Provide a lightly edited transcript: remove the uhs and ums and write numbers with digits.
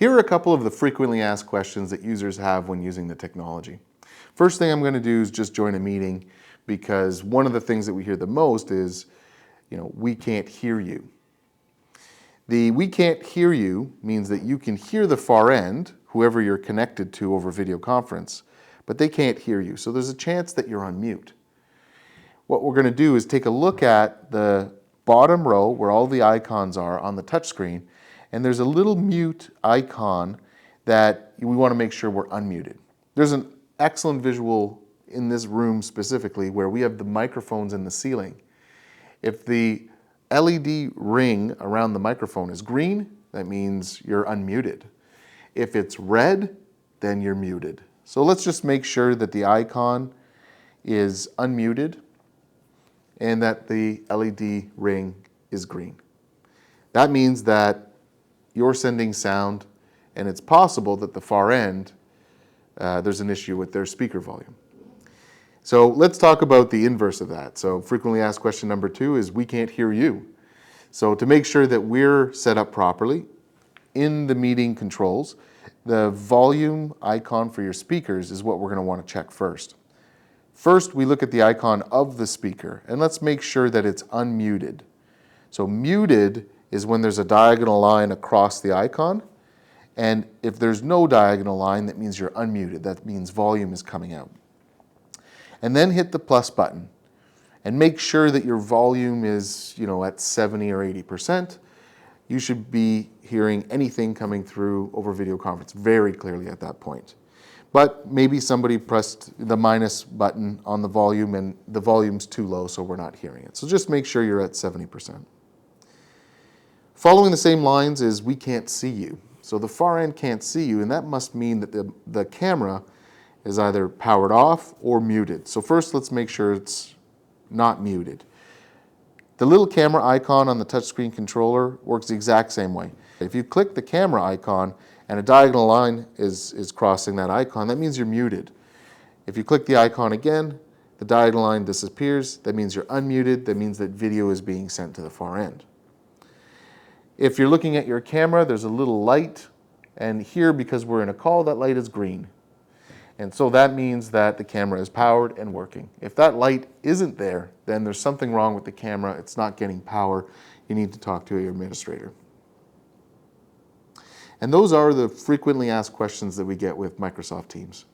Here are a couple of the frequently asked questions that users have when using the technology. First thing I'm going to do is just join a meeting, because one of the things that we hear the most is, we can't hear you. The "we can't hear you" means that you can hear the far end, whoever you're connected to over video conference, but they can't hear you. So there's a chance that you're on mute. What we're going to do is take a look at the bottom row where all the icons are on the touchscreen, and there's a little mute icon that we want to make sure we're unmuted. There's an excellent visual in this room specifically where we have the microphones in the ceiling. If the LED ring around the microphone is green, that means you're unmuted. If it's red, then you're muted. So let's just make sure that the icon is unmuted and that the LED ring is green. That means that you're sending sound, and it's possible that the far end, there's an issue with their speaker volume. So let's talk about the inverse of that. So frequently asked question number 2 is, we can't hear you. So to make sure that we're set up properly, in the meeting controls, the volume icon for your speakers is what we're going to want to check first. First, we look at the icon of the speaker, and let's make sure that it's unmuted. So muted is when there's a diagonal line across the icon, and if there's no diagonal line, that means you're unmuted. That means volume is coming out. And then hit the plus button and make sure that your volume is, at 70 or 80%. You should be hearing anything coming through over video conference very clearly at that point. But maybe somebody pressed the minus button on the volume and the volume's too low, so we're not hearing it. So just make sure you're at 70%. Following the same lines is, we can't see you. So the far end can't see you, and that must mean that the camera is either powered off or muted. So first, let's make sure it's not muted. The little camera icon on the touchscreen controller works the exact same way. If you click the camera icon and a diagonal line is crossing that icon, that means you're muted. If you click the icon again, the diagonal line disappears. That means you're unmuted. That means that video is being sent to the far end. If you're looking at your camera, there's a little light, and here, because we're in a call, that light is green. And so that means that the camera is powered and working. If that light isn't there, then there's something wrong with the camera. It's not getting power. You need to talk to your administrator. And those are the frequently asked questions that we get with Microsoft Teams.